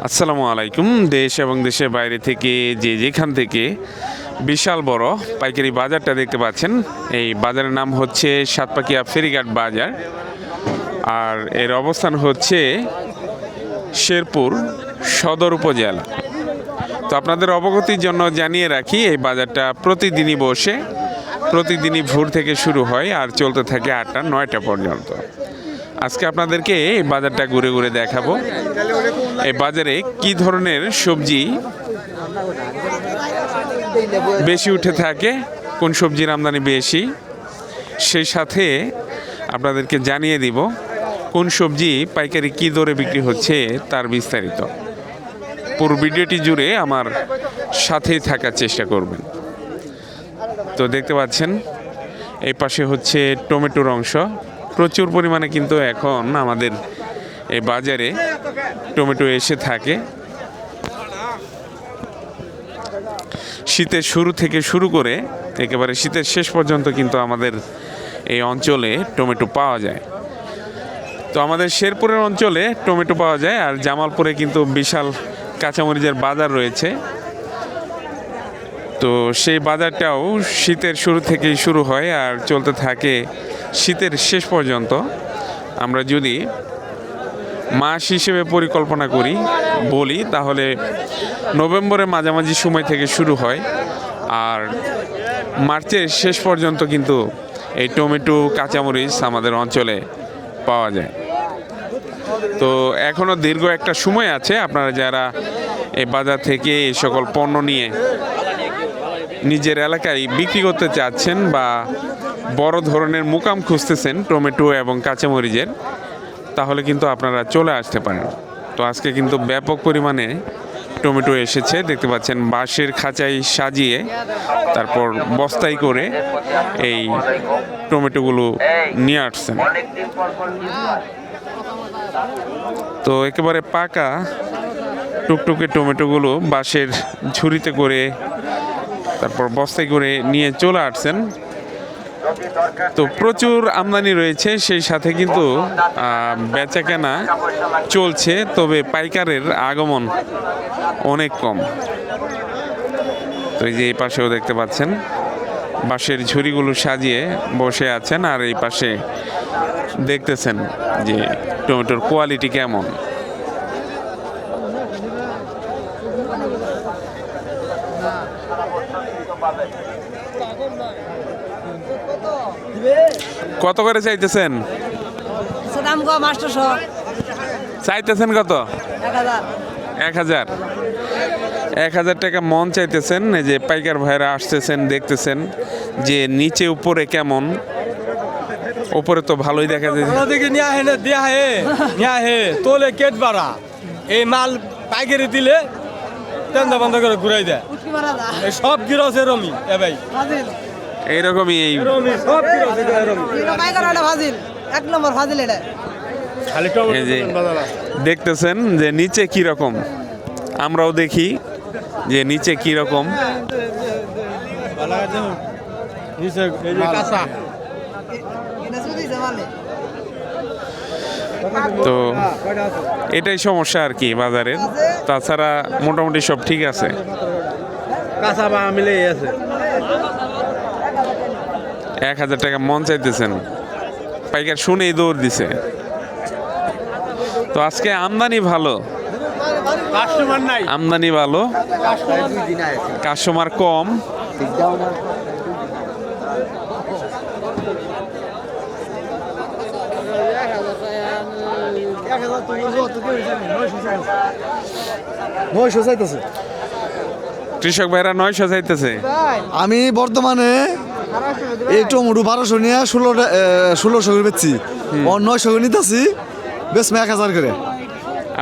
আসসালামু আলাইকুম। দেশ এবং দেশের বাইরে থেকে যে যেখান থেকে বিশাল বড় পাইকারি বাজারটা দেখতে পাচ্ছেন, এই বাজারের নাম হচ্ছে সাতপাকিয়া ফেরিঘাট বাজার। আর এর অবস্থান হচ্ছে শেরপুর সদর উপজেলা। তো আপনাদের অবগতির জন্য জানিয়ে রাখি, এই বাজারটা প্রতিদিনই বসে, প্রতিদিনই ভোর থেকে শুরু হয় আর চলতে থাকে 8টা-9টা পর্যন্ত। আজকে আপনাদেরকে এই বাজারটা ঘুরে ঘুরে দেখাবো। এই বাজারে কি ধরনের সবজি বেশি উঠে থাকে, কোন সবজির আমদানি বেশি, সেই সাথে আপনাদেরকে জানিয়ে দিব কোন সবজি পাইকারি কি দরে বিক্রি হচ্ছে তার বিস্তারিত। পুরো ভিডিওটি জুড়ে আমার সাথেই থাকার চেষ্টা করবেন। তো দেখতে পাচ্ছেন এই পাশে হচ্ছে টমেটোর অংশ। প্রচুর পরিমাণে কিন্তু এখন আমাদের এই বাজারে টমেটো এসে থাকে। শীতের শুরু থেকে শুরু করে একেবারে শীতের শেষ পর্যন্ত কিন্তু আমাদের এই অঞ্চলে টমেটো পাওয়া যায়। তো আমাদের শেরপুরের অঞ্চলে টমেটো পাওয়া যায়, আর জামালপুরে কিন্তু বিশাল কাঁচামরিচের বাজার রয়েছে। তো সেই বাজারটাও শীতের শুরু থেকেই শুরু হয় আর চলতে থাকে শীতের শেষ পর্যন্ত। আমরা যদি মাস হিসেবে পরিকল্পনা করি বলি, তাহলে নভেম্বরের মাঝামাঝি সময় থেকে শুরু হয় আর মার্চের শেষ পর্যন্ত কিন্তু এই টমেটো কাঁচামরিচ আমাদের অঞ্চলে পাওয়া যায়। তো এখনও দীর্ঘ একটা সময় আছে। আপনারা যারা এই বাজার থেকে এই সকল পণ্য নিয়ে নিজের এলাকায় বিক্রি করতে চাচ্ছেন বা বড় ধরনের মুকাম খুঁজতেছেন টমেটো এবং কাঁচামরিচের, তাহলে কিন্তু আপনারা চলে আসতে পারেন। তো আজকে কিন্তু ব্যাপক পরিমাণে টমেটো এসেছে, দেখতে পাচ্ছেন বাঁশের খাঁচায় সাজিয়ে তারপর বস্তায় করে এই টমেটোগুলো নিয়ে আসছেন। তো একেবারে পাকা টুকটুকে টমেটোগুলো বাঁশের ঝুড়িতে করে তারপর বস্তায় করে নিয়ে চলে আসছেন। তো প্রচুর আমদানি রয়েছে, সেই সাথে কিন্তু বেচা কেনা চলছে, তবে পাইকারের আগমন অনেক কম। তো এই যে এই পাশেও দেখতে পাচ্ছেন বাঁশের ঝুড়িগুলো সাজিয়ে বসে আছেন, আর এই পাশে দেখতেছেন যে টমেটোর কোয়ালিটি কেমন। কত করে চাইতেছেন? চাইতেছেন কত? 1000 1000 টাকা মন চাইতেছেন। এই যে পাইকার ভাইরা আসতেছেন, দেখতেছেন যে নিচে উপরে কেমন। উপরে তো ভালোই দেখা যায়। তোলে কেট বাড়া এই মাল পাইকারি দিলে তেন্দা বন্ধ করে ঘুরাই দেয়। সব গিরস এরমি এ ভাই, এইরকমই এই সব গিরস এক নম্বর ফাজিল এটা। এই যে দেখতেছেন যে নিচে কি রকম, আমরাও দেখি যে নিচে কি রকম। তো এটাই সমস্যা আর কি বাজারের, তাছাড়া মোটামুটি সব ঠিক আছে। কাঁচা বা মিলে আছে 1000 টাকা মন চাইতেছেন, পাইকার শুনেই দৌড় দিছে। তো আজকে আমদানি ভালো, কাস্টমার নাই, আমদানি ভালো, কাস্টমার কম। কৃষক ভাইরা 900 চাইতেছে। আমি বর্তমানে এই টমেটো 1200 নিয়ে 1600 করে বেচছি, 900 করে নিতেছি, বেশ 1000 করে।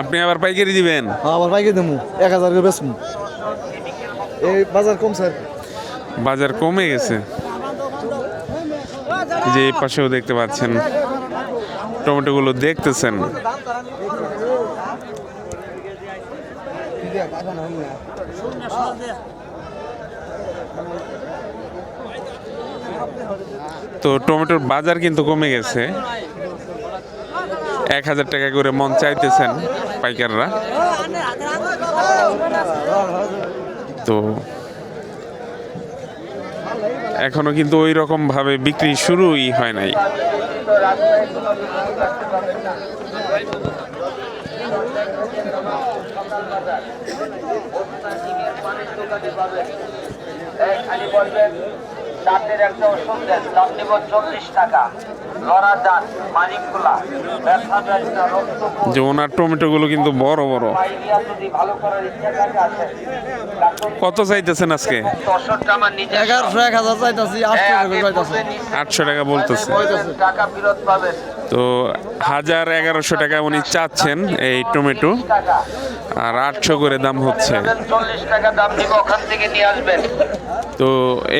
আপনি আবার পাইকারি দিবেন? আবার পাইকারি দেবো 1000 করে বেচবো। এই বাজার কম স্যার, বাজার কমে গেছে। যে এই পাশেও দেখতে পাচ্ছেন টমেটোগুলো দেখতেছেন। তো টমেটোর বাজার কিন্তু কমে গেছে। 1000 টাকা করে মন চাইতেছেন পাইকাররা। তো এখনো কিন্তু ওই রকম ভাবে বিক্রি শুরুই হয় নাই। যে ওনার টমেটো গুলো কিন্তু বড় বড়। কত চাইতেছেন আজকে? 1100 1000 চাইতাছি, 800 টাকা বলতেছে। তো 1000-1100 টাকা উনি চাচ্ছেন এই টমেটো, আর 800 করে দাম হচ্ছে। তো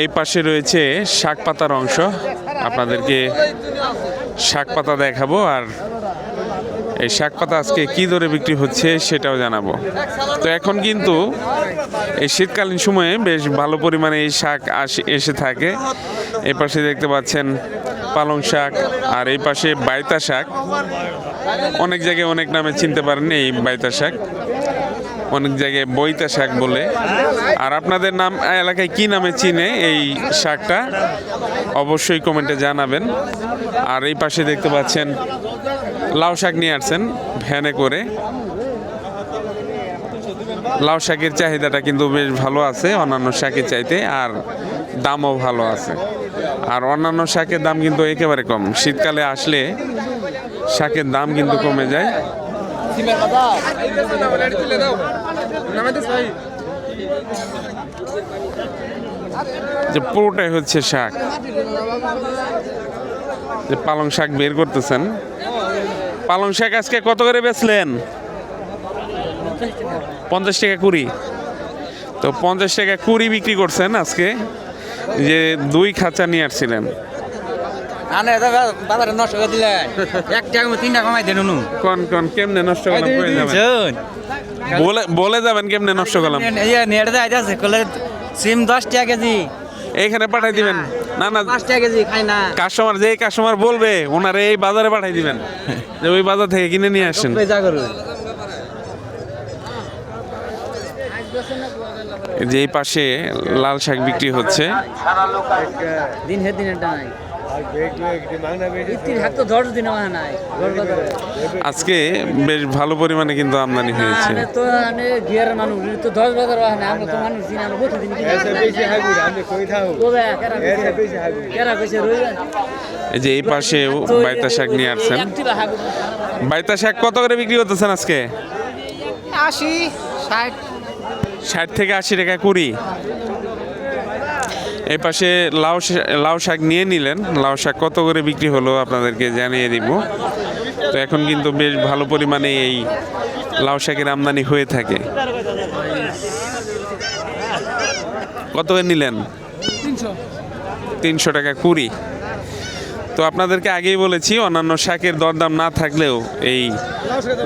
এই পাশে রয়েছে শাক পাতার অংশ, আপনাদেরকে শাক পাতা দেখাবো, আর এই শাক পাতা আজকে কি দরে বিক্রি হচ্ছে সেটাও জানাবো। তো এখন কিন্তু এই শীতকালীন সময়ে বেশ ভালো পরিমাণে এই শাক এসে থাকে। এই পাশে দেখতে পাচ্ছেন পালং শাক, আর এই পাশে বাইতা শাক। অনেক জায়গায় অনেক নামে চিনতে পারেন এই বাইতা শাক, অনেক জায়গায় বইতা শাক বলে। আর আপনাদের নাম এলাকায় কি নামে চিনে এই শাকটা অবশ্যই কমেন্টে জানাবেন। আর এই পাশে দেখতে পাচ্ছেন লাউ শাক নিয়ে আসছেন ভ্যানে করে। লাউ শাকের চাহিদাটা কিন্তু বেশ ভালো আছে অন্যান্য শাকের চাইতে, আর দামও ভালো আছে। আর অন্যান্য শাকের দাম কিন্তু একেবারে কম। শীতকালে আসলে শাকের দাম কিন্তু কমে যায়। যে পুরোটাই হচ্ছে শাক। যে পালং শাক বের করতেছেন, পালং শাক আজকে কত করে বেচলেন? 50 টাকা কুড়ি। তো 50 টাকা কুড়ি বিক্রি করছেন আজকে। যে 2 খাঁচা নিয়ে আসছিলেন, কোন কোন কেমনে নষ্ট করলাম বলে যাবেন, কেমনে নষ্ট করলাম? সিম 10 টাকা কেজি এইখানে পাঠাই দিবেন। না না, 5 টাকা কেজি খাই না। কাস্টমার বলবে ওনারে এই বাজারে পাঠাই দিবেন, যে ওই বাজার থেকে কিনে নিয়ে আসেন। যে এই পাশে লাল শাক বিক্রি হচ্ছে। দিন হে দিন এটা নাই, তো 10 দিন হয় নাই। আজকে বেশ ভালো পরিমাণে কিন্তু আমদানি হয়েছে। তো মানে গিয়ার মানুষ তো 10 বাজার হয় না, আমরা তো মানুষ চিনি না, প্রতিদিন কিনে বেশি হাগুড় আমরা কই থাও ওবে কেরা কইছে রই। এই যে এই পাশেও বাইতা শাক নিয়ে আসছেন। বাইতা শাক কত করে বিক্রি করতেছেন আজকে? 80 60 60 থেকে 80 টাকা কুড়ি। এই পাশে লাউ শাক নিয়ে নিলেন। লাউ শাক কত করে বিক্রি হলো আপনাদেরকে জানিয়ে দিব। তো এখন কিন্তু বেশ ভালো পরিমাণে এই লাউ শাকের আমদানি হয়ে থাকে। কত করে নিলেন? 300 টাকা কুড়ি। তো আপনাদেরকে আগেই বলেছি অন্যান্য শাকের দরদাম না থাকলেও এই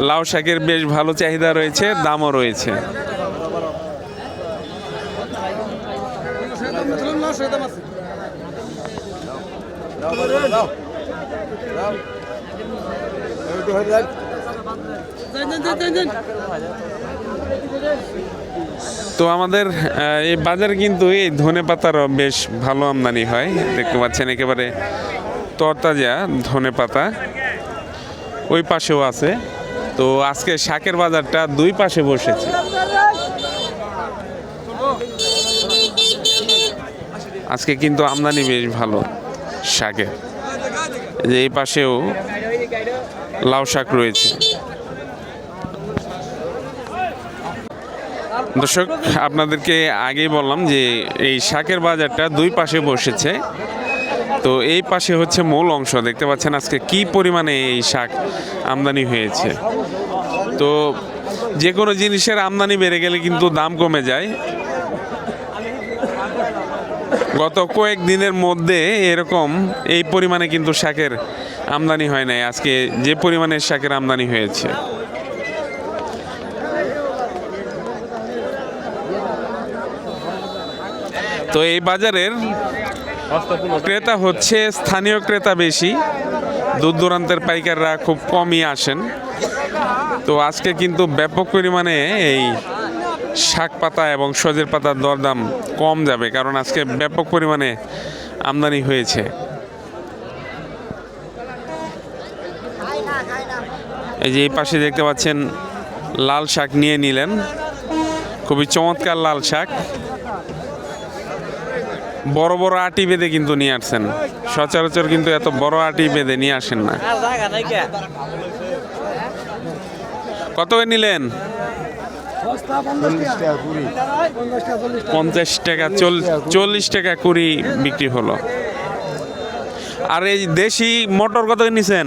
লাউ শাকের বেশ ভালো চাহিদা রয়েছে, দামও রয়েছে। তো আমাদের এই বাজারে কিন্তু এই ধনে পাতারও বেশ ভালো আমদানি হয়। দেখতে পাচ্ছেন একেবারে তরতাজা ধনে পাতা। ওই পাশেও আছে। তো আজকে শাকের বাজারটা 2 পাশে বসেছে। আজকে কিন্তু আমদানি বেশ ভালো শাকের। যে এই পাশেও লাউ শাক রয়েছে। দর্শক, আপনাদেরকে আগেই বললাম যে এই শাকের বাজারটা 2 পাশে বসেছে। তো এই পাশে হচ্ছে মূল অংশ। দেখতে পাচ্ছেন আজকে কি পরিমাণে এই শাক আমদানি হয়েছে। তো যে কোনো জিনিসের আমদানি বেড়ে গেলে কিন্তু দাম কমে যায়। গত কয়েকদিনের মধ্যে এরকম এই পরিমাণে কিন্তু শাকের আমদানি হয় নাই। আজকে যে পরিমাণে শাকের আমদানি হয়েছে। তো এই বাজারের ক্রেতা হচ্ছে স্থানীয় ক্রেতা বেশি, দূর দূরান্তের পাইকাররা খুব কমই আসেন। তো আজকে কিন্তু ব্যাপক পরিমাণে এই শাক পাতা এবং সজের পাতার দরদাম কম যাবে, কারণ আজকে ব্যাপক পরিমাণে আমদানি হয়েছে। এই যে এই পাশে দেখতে পাচ্ছেন লাল শাক নিয়ে নিলেন, খুবই চমৎকার লাল শাক, বড় বড় আটি বেঁধে কিন্তু নিয়ে আসছেন। সচরাচর কিন্তু এত বড় আটি বেঁধে নিয়ে আসেন না। কত করে নিলেন? 50 টাকা, 40 টাকা কুড়ি বিক্রি হলো। আর এই দেশি মটর কত করে নিছেন?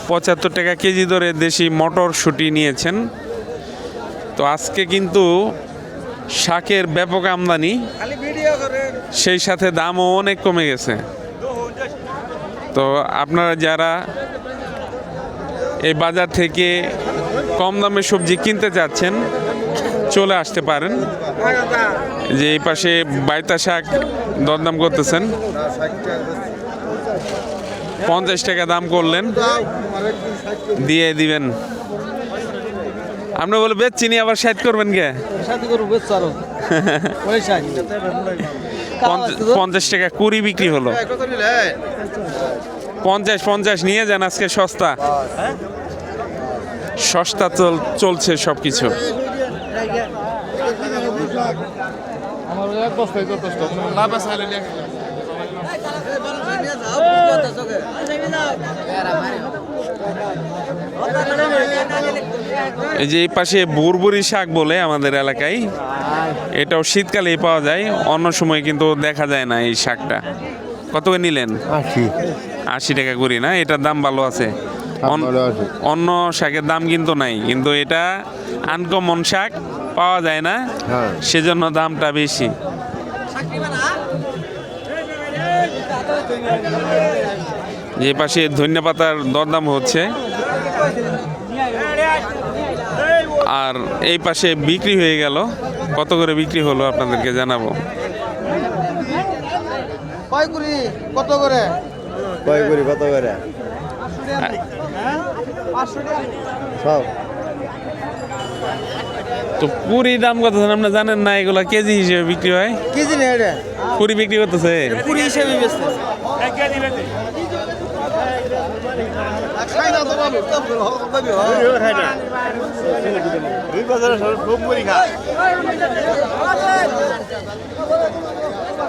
75 টাকা কেজি ধরে দেশি মটরশুঁটি নিয়েছেন। তো আজকে কিন্তু শাকের ব্যাপক আমদানি, সেই সাথে দামও অনেক কমে গেছে। তো আপনারা যারা এই বাজার থেকে কম দামে সবজি কিনতে চাচ্ছেন চলে আসতে পারেন। যে এই পাশে বাইতা শাক দরদাম করতেছেন, 50 টাকা দাম করলেন, দিয়ে দিবেন। আপনি বলে বেচ চিনি আবার 60 করবেন কে? 50 টাকা কুড়ি বিক্রি হলো। 50 নিয়ে যান, আজকে সস্তা সস্তা চলছে সবকিছু। এই যে এই পাশে বুরবুরি শাক বলে আমাদের এলাকায়, এটাও শীতকালেই পাওয়া যায়, অন্য সময় কিন্তু দেখা যায় না এই শাকটা। কত করে নিলেন? 80 টাকা করি না, এটার দাম ভালো আছে। অন্য শাকের দাম কিন্তু নাই, কিন্তু এটা আনকমন শাক, পাওয়া যায় না, সেজন্য দামটা বেশি। যে পাশে ধনিয়া পাতার দরদাম হচ্ছে, আর এই পাশে বিক্রি হয়ে গেল। কত করে বিক্রি হলো আপনাদেরকে জানাবো। কত করে? তো পুরি দাম কত আপনি জানেন না? এগুলা কেজি হিসেবে বিক্রি হয়। কেজি নেই এটা, পুরি বিক্রি করতেছে পুরি হিসেবে বেচতে।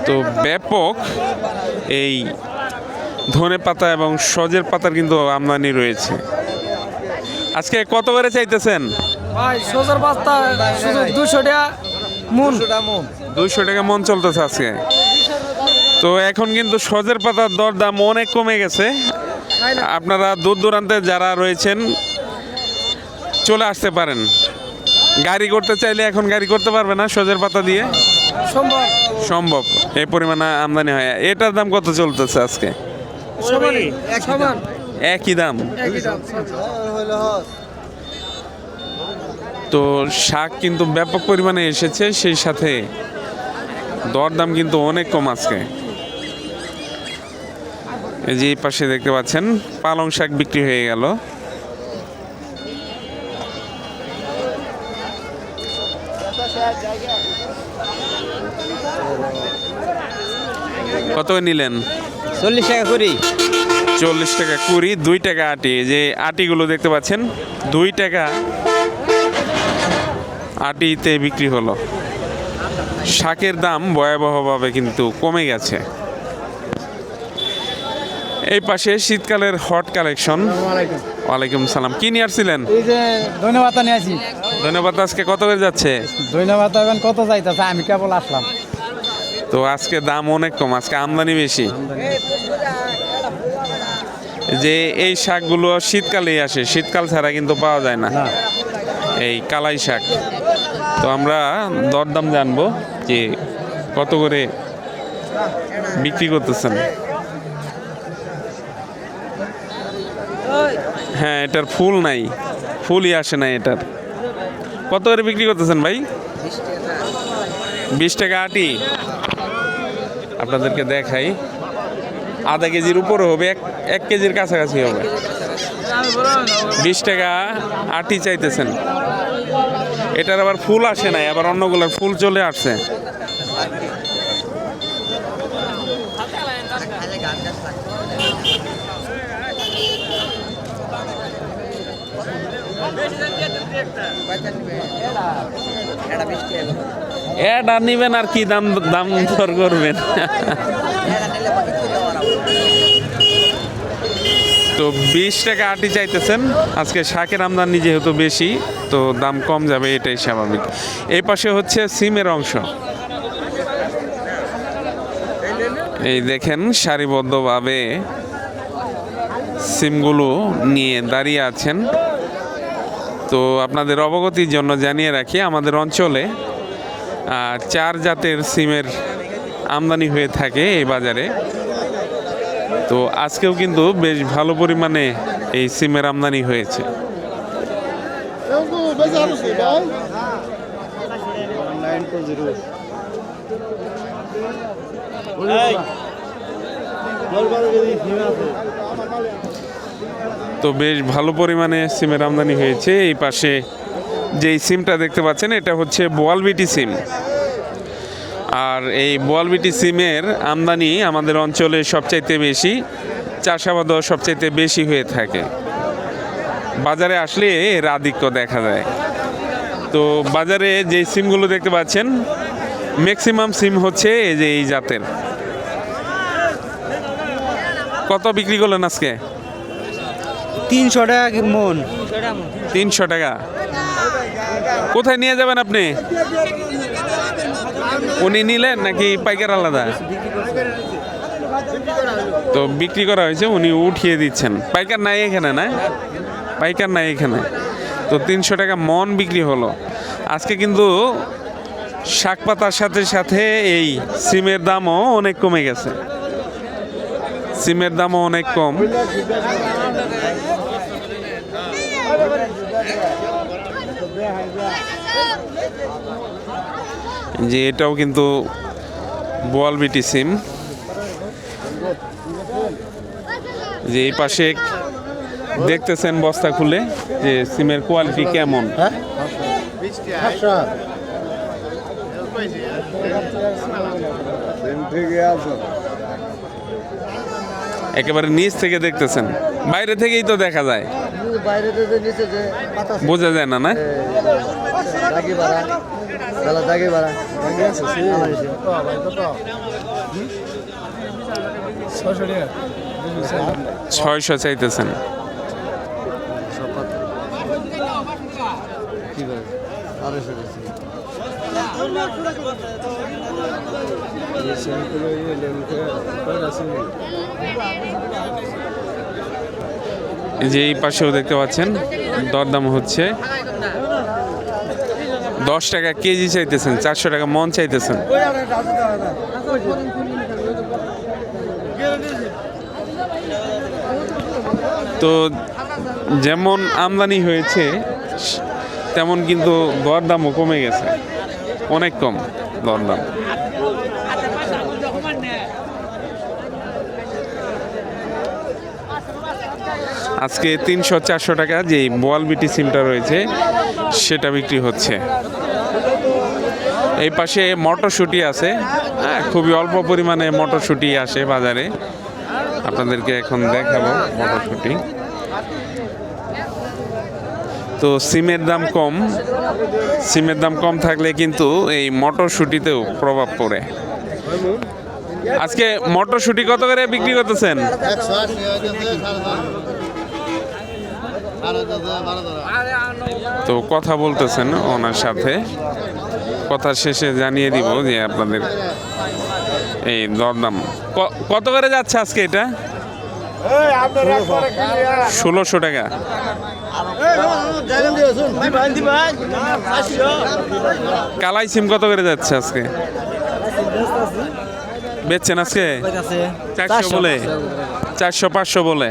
তো ব্যাপক এই ধনে পাতা এবং সজের পাতার কিন্তু আমদানি রয়েছে। আজকে কত করে চাইতেছেন? ভাই সজের পাতা শুধু 200 টাকা মন। 200 টাকা মন চলতেছে আজকে। তো এখন কিন্তু সজের পাতার দরদাম অনেক কমে গেছে। আপনারা দূর দূরান্তে যারা রয়েছেন চলে আসতে পারেন। গাড়ি করতে চাইলে এখন গাড়ি করতে পারবে না সজের পাতা দিয়ে, সম্ভব এই পরিমাণে আমদানি হয়। এটার দাম কত চলতেছে আজকে? একই দাম। তো শাক কিন্তু ব্যাপক পরিমাণে এসেছে, সেই সাথে দরদাম কিন্তু অনেক কম আজকে। এই যে এই পাশে দেখতে পাচ্ছেন পালং শাক বিক্রি হয়ে গেল। কত নিলেন? 40 টাকা করি। 40 টাকা কুড়ি, 2 টাকা আটি। যে আটিগুলো দেখতে পাচ্ছেন 2 টাকা আটিতে বিক্রি হলো। শাকের দাম ভয়াবহভাবে কিন্তু কমে গেছে। এই পাশে শীতকালের হট কালেকশন। ওয়ালাইকুম সালাম। কি নিয়ে আসছিলেন? এই যে ধন্যবাদ নিয়ে আসি। ধন্যবাদ। আজকে কত করে যাচ্ছে? ধন্যবাদ এখন কত যাইতেছে, আমি কেবল আসলাম। তো আজকে দাম অনেক কম, আজকে আমদানি বেশি। যে এই শাকগুলো শীতকালেই আসে, শীতকাল ছাড়া কিন্তু পাওয়া যায় না এই কালাই শাক। তো আমরা দরদাম জানবো যে কত করে বিক্রি করতেছেন। হ্যাঁ, এটার ফুল নাই, ফুলই আসে না এটার। কত করে বিক্রি করতেছেন ভাই? 20 টাকা আটি। আপনাদেরকে দেখাই, আধা কেজির উপরে হবে, 1 কেজির কাছাকাছি হবে। 20 টাকা আটি চাইতেছেন। এটার আবার ফুল আসে নাই, আবার অন্যগুলোর ফুল চলে আসছে। এটা নিবেন আর কি দাম দাম দর করবেন। তো 20 টাকা আটি চাইতেছেন। আজকে শাকের আমদানি যেহেতু বেশি, তো দাম কম যাবে, এটাই স্বাভাবিক। এই পাশে হচ্ছে সিমের অংশ। এই দেখেন সারিবদ্ধভাবে সিমগুলো নিয়ে দাঁড়িয়ে আছেন। তো আপনাদের অবগতির জন্য জানিয়ে রাখি, আমাদের অঞ্চলে 4 জাতের সিমের আমদানি হয়ে থাকে এই বাজারে। তো আজকেও কিন্তু বেশ ভালো পরিমাণে এই সিমের আমদানি হয়েছে। তো বেশ ভালো পরিমাণে সিমের আমদানি হয়েছে। এই পাশে যেই সিমটা দেখতে পাচ্ছেন, এটা হচ্ছে বোয়ালবিটি সিম। আর এই বোয়ালবিটি সিমের আমদানি আমাদের অঞ্চলে সবচাইতে বেশি, চাষাবাদও সবচাইতে বেশি হয়ে থাকে। বাজারে আসলে এর আধিক্য দেখা যায়। তো বাজারে যে সিমগুলো দেখতে পাচ্ছেন, ম্যাক্সিমাম সিম হচ্ছে এই যে এই জাতের। কত বিক্রি করলেন আজকে? 300 টাকা মন। 300 টাকা। কোথায় নিয়ে যাবেন আপনি? উনি নিলেন নাকি পাইকার আলাদা? তো বিক্রি করা হয়েছে, উনি উঠিয়ে দিচ্ছেন। পাইকার নাই এখানে, না পাইকার নাই এখানে। তো 300 টাকা মন বিক্রি হলো। আজকে কিন্তু শাক পাতার সাথে সাথে এই সিমের দামও অনেক কমে গেছে। সিমের দামও অনেক কম। যে এটাও কিন্তু বোয়ালবিটি সিম। যে এই পাশে দেখতেছেন বস্তা খুলে যে সিমের কোয়ালিটি কেমন। একেবারে নিচ থেকে দেখতেছেন, বাইরে থেকেই তো দেখা যায়, বোঝা যায় না। না ছয়শো চাইতেছেন। যে এই পাশেও দেখতে পাচ্ছেন দরদাম হচ্ছে 10 টাকা কেজি চাইতেছেন, 400 টাকা মন চাইতেছেন। তো যেমন আমদানি হয়েছে তেমন কিন্তু দরদামও কমে গেছে, অনেক কম দরদাম। আজকে 300-400 টাকা যে বোয়ালবিটি সিমটা রয়েছে সেটা বিক্রি হচ্ছে। এই পাশে মটরশুঁটি আছে, হ্যাঁ, খুবই অল্প পরিমাণে মটরশুঁটি আসে বাজারে। আপনাদেরকে এখন দেখাবো মটরশুঁটি। তো সিমের দাম কম, সিমের দাম কম থাকলে কিন্তু এই মটরশুঁটিতেও প্রভাব পড়ে। আজকে মটরশুঁটি কত করে বিক্রি করতেছেন? তো কথা বলতেছেন ওনার সাথে, কথা শেষে জানিয়ে দিব যে আপনাদের এই দরদাম কত করে যাচ্ছে আজকে। এটা 1600 টাকা। কালাই সিম কত করে যাচ্ছে আজকে? বেচছেন আজকে 400 বলে, 400-500 বলে।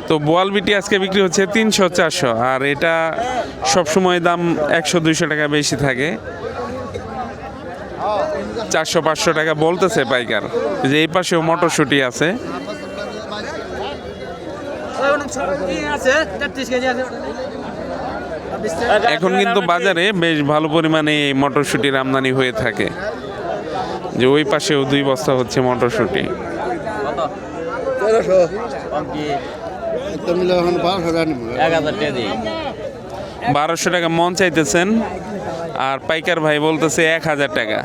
তো বোয়ালবিটি আজকে বিক্রি হচ্ছে 300-400, আর এটা সবসময় দাম 100-200 টাকা বেশি থাকে। 400-500 টাকা বলতেছে পাইকার। যে এই পাশেও মটরশুঁটি আছে, আছে 33 কেজি আছে এখন কিন্তু বাজারে বেশ ভালো পরিমাণে এই মটরশুঁটির আমদানি হয়ে থাকে। যে ওই পাশেও 2 বস্তা হচ্ছে মটরশুঁটি। 1200 টাকা মন চাইতেছেন, আর পাইকার ভাই বলতেছে 1000 টাকা।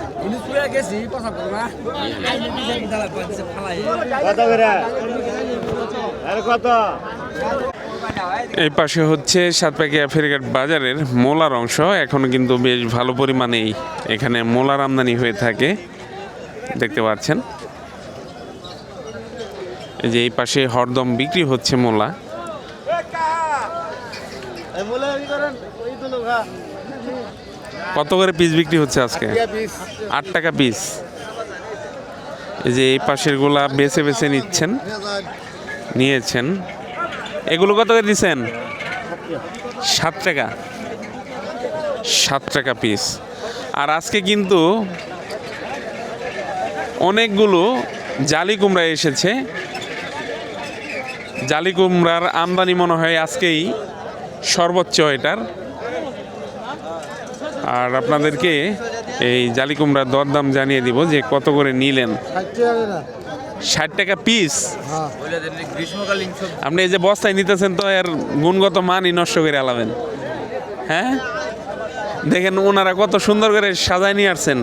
এই পাশে হচ্ছে সাতপাকিয়া ফেরিঘাট বাজারের মোলার অংশ। এখনো কিন্তু বেশ ভালো পরিমাণেই এখানে মোলার আমদানি হয়ে থাকে, দেখতে পাচ্ছেন। এই যে এই পাশে হরদম বিক্রি হচ্ছে মোলা। কত করে পিস বিক্রি হচ্ছে আজকে? 8 টাকা পিস। এই যে এই পাশের গুলা বেছে বেছে নিয়েছেন। এগুলো কত করে দিচ্ছেন? 7 টাকা। 7 টাকা পিস। আর আজকে কিন্তু অনেকগুলো জালি কুমড়া এসেছে। জালি কুমড়ার আমদানি মনে হয় আজকেই সর্বোচ্চ এটার। আর আপনাদেরকে এই জালি কুমড়ার দরদাম জানিয়ে দিব যে কত করে নিলেন। 60 টাকা পিস। আপনি এই যে বস্তায় নিতেছেন তো এর গুণগত মানই নষ্ট করে আলাবেন। হ্যাঁ, দেখেন ওনারা কত সুন্দর করে সাজায় নিয়ে আসছেন।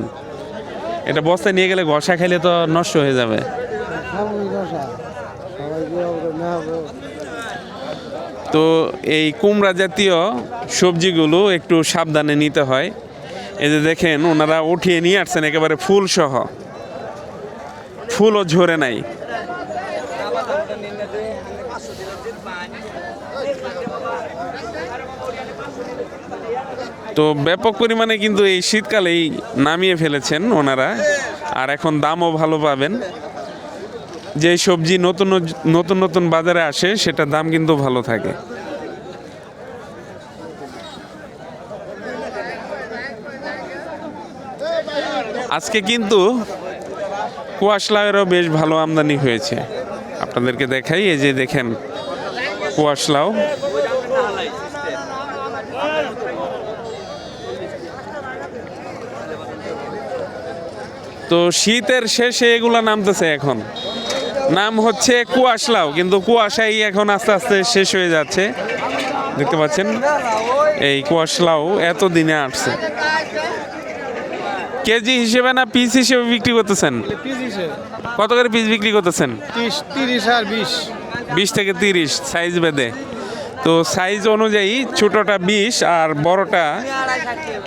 এটা বস্তায় নিয়ে গেলে ঘষা খাইলে তো নষ্ট হয়ে যাবে। তো এই কুমড়া জাতীয় সবজিগুলো একটু সাবধানে নিতে হয়। এই যে দেখেন ওনারা উঠিয়ে নিয়ে আসছেন একেবারে ফুল সহ, ফুলও ঝরে নাই। তো ব্যাপক পরিমাণে কিন্তু এই শীতকালেই নামিয়ে ফেলেছেন ওনারা, আর এখন দামও ভালো পাবেন। যে সবজি নতুন নতুন বাজারে আসে সেটার দাম কিন্তু ভালো থাকে। আজকে কিন্তু কুয়াশ লাউয়েরও বেশ ভালো আমদানি হয়েছে। আপনাদেরকে দেখাই, এই যে দেখেন কুয়াশ লাউ। তো শীতের শেষে এগুলা নামতেছে, এখন নাম হচ্ছে কুয়াশ লাউ, কিন্তু কুয়াশাই এখন আস্তে আস্তে শেষ হয়ে যাচ্ছে। দেখতে পাচ্ছেন এই কুয়াশ লাউ এতদিনে আসছে। কেজি হিসেবে না পিস হিসেবে বিক্রি করতেছেন? কত করে পিস বিক্রি করতেছেন? 30 আর 20 থেকে 30 সাইজ বেঁধে। তো সাইজ অনুযায়ী ছোটটা 20 আর বড়টা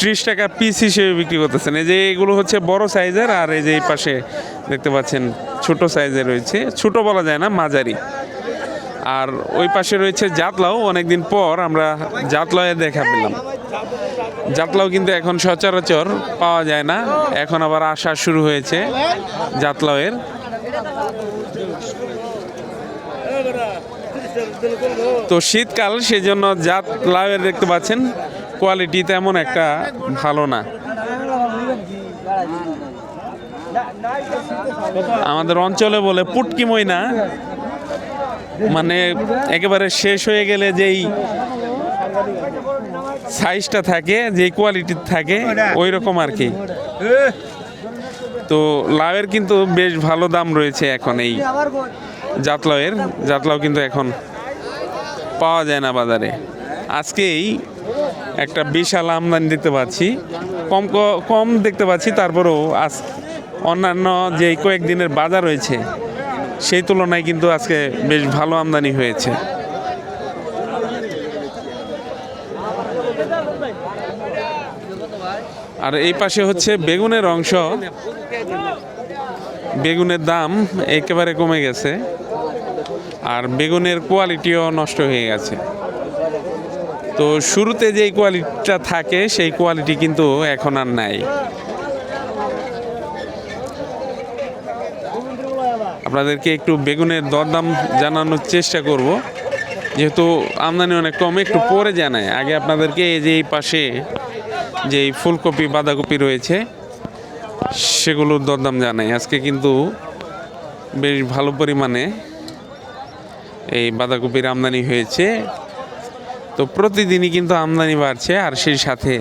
30 টাকা পিস হিসেবে বিক্রি করতেছেন। এই যে এগুলো হচ্ছে বড় সাইজের, আর এই যে এই পাশে দেখতে পাচ্ছেন ছোট সাইজের রয়েছে, ছোট বলা যায় না, মাঝারি। আর ওই পাশে রয়েছে জাতলাও। অনেকদিন পর আমরা জাতলাওয়ে দেখা পেলাম। জাতলাও কিন্তু এখন সচরাচর পাওয়া যায় না, এখন আবার আসা শুরু হয়েছে জাতলাওয়ের। তো শীতকাল, সেজন্য জাতলাওয়ের দেখতে পাচ্ছেন কোয়ালিটি তেমন একটা ভালো না। আমাদের অঞ্চলে বলে পুটকি ময়না, মানে একেবারে শেষ হয়ে গেলে যেই সাইজটা থাকে, যেই কোয়ালিটি থাকে, ওই রকম আর কি। তো লাউয়ের কিন্তু বেশ ভালো দাম রয়েছে এখন। এই জাতলাও কিন্তু এখন পাওয়া যায় না বাজারে। আজকেই একটা বিশাল আমদানি দেখতে পাচ্ছি, কম দেখতে পাচ্ছি, তারপরেও আজ অন্যান্য যে কয়েকদিনের বাজার রয়েছে সেই তুলনায় কিন্তু আজকে বেশ ভালো আমদানি হয়েছে। আর এই পাশে হচ্ছে বেগুনের অংশ। বেগুনের দাম একেবারে কমে গেছে, আর বেগুনের কোয়ালিটিও নষ্ট হয়ে গেছে। তো শুরুতে যেই কোয়ালিটিটা থাকে সেই কোয়ালিটি কিন্তু এখন আর নাই। আপনাদেরকে একটু বেগুনের দরদাম জানানোর চেষ্টা করব, যেহেতু আমদানি অনেক কম। একটু পরে জানায়, আগে আপনাদেরকে এই যে এই পাশে যে ফুলকপি বাঁধাকপি রয়েছে সেগুলোর দরদাম জানাই। আজকে কিন্তু বেশ ভালো পরিমাণে এই বাঁধাকপির আমদানি হয়েছে। তো প্রতিদিনই কিন্তু আমদানি বাড়ছে আর সেই সাথে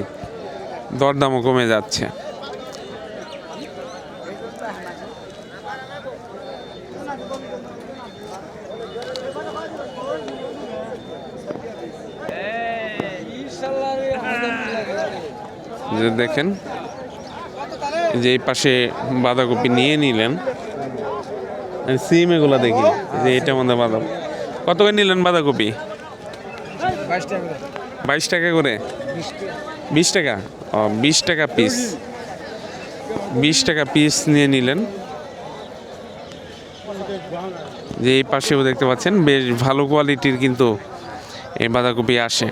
দরদামও কমে যাচ্ছে। যে দেখেন যে এই পাশে বাঁধাকপি নিয়ে নিলেন, সিম এগুলা দেখি যে এটা মধ্যে বাঁধাকপি কত করে নিলেন বাঁধাকপি? 22 টাকা করে, 20 টাকা, ও 20 টাকা পিস, 20 টাকা পিস নিয়ে নিলেন। যে এই পাশেও দেখতে পাচ্ছেন বেশ ভালো কোয়ালিটির কিন্তু এই বাঁধাকপি আসে।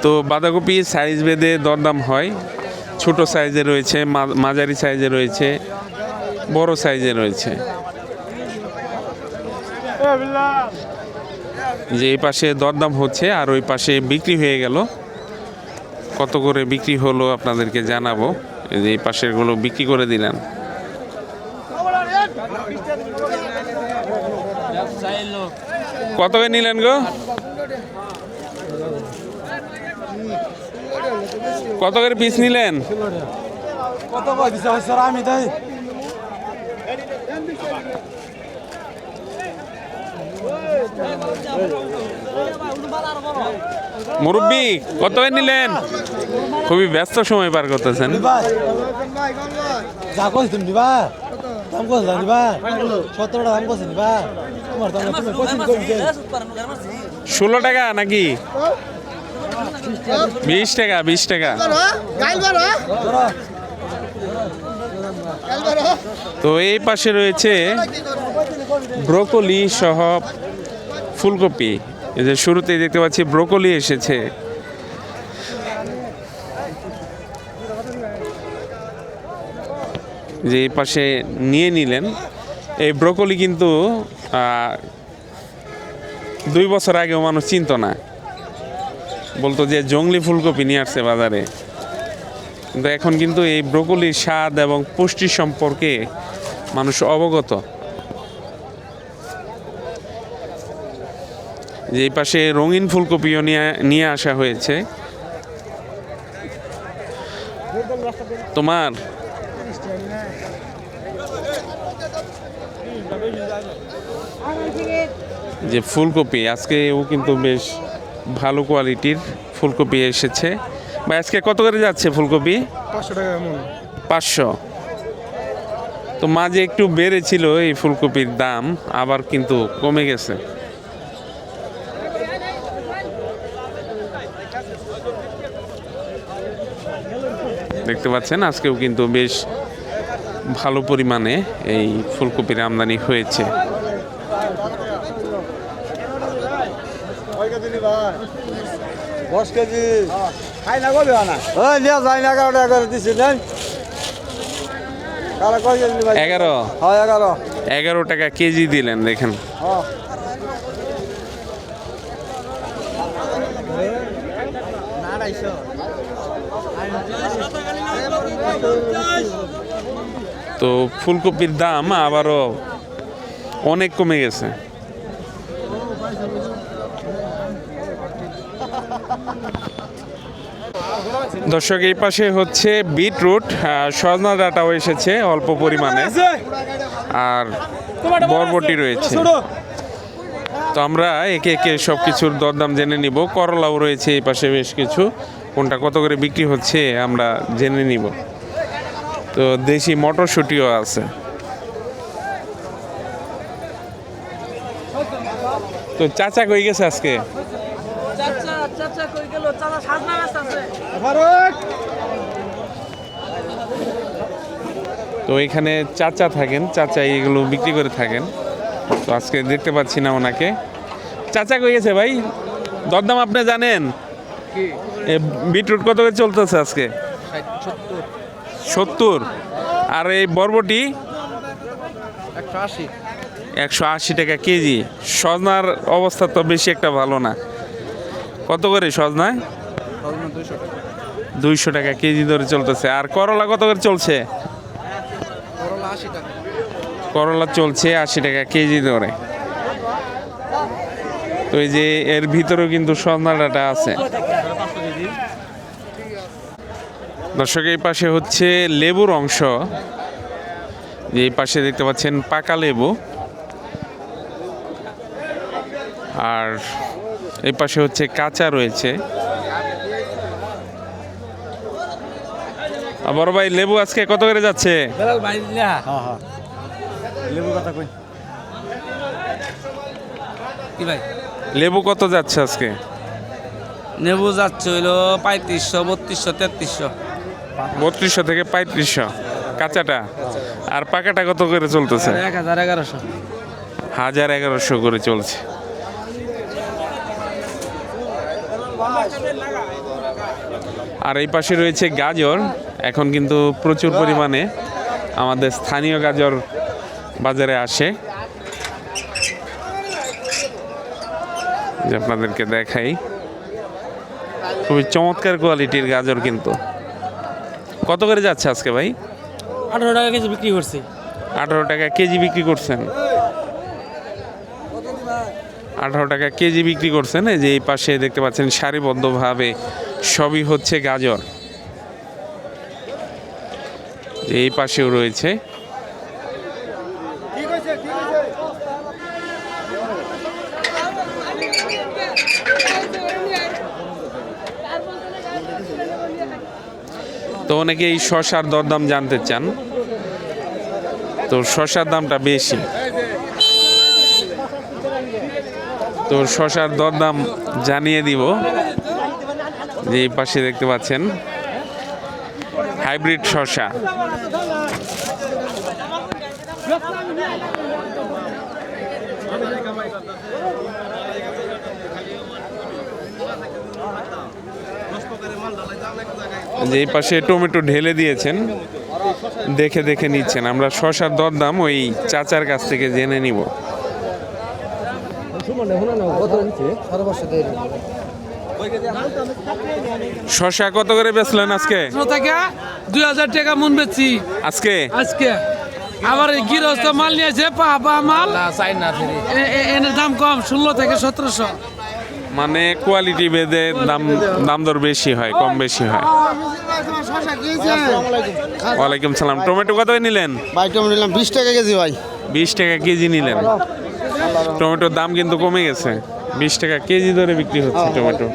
তো বাঁধাকপি সাইজ ভেদে দরদাম হয়, ছোট সাইজে রয়েছে, মাঝারি সাইজে রয়েছে, বড় সাইজে রয়েছে। যে এই পাশে দরদাম হচ্ছে আর ওই পাশে বিক্রি হয়ে গেল, কত করে বিক্রি হলো আপনাদেরকে জানাবো। এই যে এই পাশের গুলো বিক্রি করে দিলেন। কত করে নিলেন গো? কত করে পিস নিলেন? কত পয়সা স্যার আমি তাই মুরব্বি কত করে নিলেন? খুবই ব্যস্ত সময় পার করতেছেন। যা কইছ তুমি দিবা দাম কইছ দিবা 17 টাকা দাম কইছ দিবা তোমার দাম তুমি পছন্দ করবে 16 টাকা নাকি 20 টাকা? 20 টাকা। তো এই পাশে রয়েছে ব্রোকলি সহ ফুলকপি। এই যে শুরুতেই দেখতে পাচ্ছি ব্রোকলি এসেছে। যে এই পাশে নিয়ে নিলেন। এই ব্রোকলি কিন্তু 2 বছর আগেও মানুষ চিনত না, বলতো যে জংলি ফুলকপি নিয়ে আসছে বাজারে। কিন্তু এখন কিন্তু এই ব্রোকলির স্বাদ এবং পুষ্টি সম্পর্কে মানুষ অবগত। যে এই পাশে রঙিন ফুলকপিও নিয়ে আসা হয়েছে। তোমার যে ফুলকপি আজকেও কিন্তু বেশ ভালো কোয়ালিটির ফুলকপি এসেছে। বা আজকে কত করে যাচ্ছে ফুলকপি? 500 টাকা এমন। 500। তো মাঝে একটু বেড়েছিল এই ফুলকপির দাম, আবার কিন্তু কমে গেছে। দেখতে পাচ্ছেন আজকেও কিন্তু বেশ ভালো পরিমাণে এই ফুলকপির আমদানি হয়েছে। 10 কেজি খাই না গলে না ওই নিয়া যাই না 11 টাকা করে দিছি দেন কালা কই কেজি ভাই 11? হ্যাঁ 11। 11 টাকা কেজি দিলেন, দেখেন। হ্যাঁ তো ফুলকপির দাম আবারও অনেক কমে গেছে। দর্শক এই পাশে হচ্ছে বিটরুট, সজনা ডাঁটাও এসেছে অল্প পরিমাণে, আর বরবটি রয়েছে। তো আমরা একে একে সব কিছুর দরদাম জেনে নিব। করলাও রয়েছে এই পাশে বেশ কিছু, কোনটা কত করে বিক্রি হচ্ছে আমরা জেনে নিব। তো দেশি মটরশুঁটিও আছে। তো চাচা কই গেছে আজকে? তো এখানে চাচা থাকেন, চাচা এগুলো বিক্রি করে থাকেন। তো আজকে দেখতে পাচ্ছি না ওনাকে। চাচা কই গেছে ভাই? দরদাম আপনি জানেন? বিটরুট কত করে চলতেছে আজকে? 70। আর এই বরবটি 180 টাকা কেজি। সজনার অবস্থা তো বেশি একটা ভালো না। কত করে সজনায়? 200 টাকা কেজি ধরে চলতেছে। আর করলা কত করে চলছে? করলা চলছে 80 টাকা কেজি ধরে। তো এই যে এর ভিতরেও কিন্তু সজনা ডাঁটা আছে। দর্শক এই পাশে হচ্ছে লেবুর অংশ, যে এই পাশে দেখতে পাচ্ছেন পাকা লেবু, আর এই পাশে হচ্ছে কাঁচা রয়েছে। বড় ভাই লেবু আজকে কত করে যাচ্ছে? কি ভাই লেবু কত যাচ্ছে আজকে? নেবু যাচ্ছে হইলো 3500, 3200, 3300। 3200 থেকে 3500 কাঁচাটা, আর পাকাটা কত করে চলতেছে? 1000, 1100। 1100 করে চলছে। আর এই পাশে রয়েছে গাজর। এখন কিন্তু প্রচুর পরিমাণে আমাদের স্থানীয় গাজর বাজারে আসে, যে আপনাদেরকে দেখাই, খুবই চমৎকার কোয়ালিটির গাজর। কিন্তু কত করে যাচ্ছে আজকে ভাই? 18 টাকা কেজি বিক্রি করছি। 18 টাকা কেজি বিক্রি করছেন? 18 টাকা কেজি বিক্রি করছেন। এই যে এই পাশে দেখতে পাচ্ছেন সারিবদ্ধভাবে সবই হচ্ছে গাজর। এই পাশেও রয়েছে। তো অনেকে এই শসার দরদাম জানতে চান, তো শসার দামটা বেশি, তো শসার দরদাম জানিয়ে দিব। যে এই পাশে দেখতে পাচ্ছেন হাইব্রিড শসা। যে এই পাশে টমেটো ঢেলে দিয়েছেন, দেখে দেখে নিচ্ছেন। আমরা শসার দরদাম ওই চাচার কাছ থেকে জেনে নিব। শসা কত করে বেচলেন আজকে? 2000 টাকা মন বেচছি আজকে আজকে। আবার এই গৃহস্থ মাল নিয়েছে পাবা মাল এর দাম কম, 16 থেকে 1700। মানে কোয়ালিটি ভেদে দাম দর বেশি হয়, কম বেশি হয়। ওয়ালাইকুম সালাম। টমেটো কত নিলেন ভাই? টমেটো নিলাম 20 টাকা কেজি ভাই। 20 টাকা কেজি নিলেন। টমেটোর দাম কিন্তু কমে গেছে, 20 টাকা কেজি ধরে বিক্রি হচ্ছে টমেটো।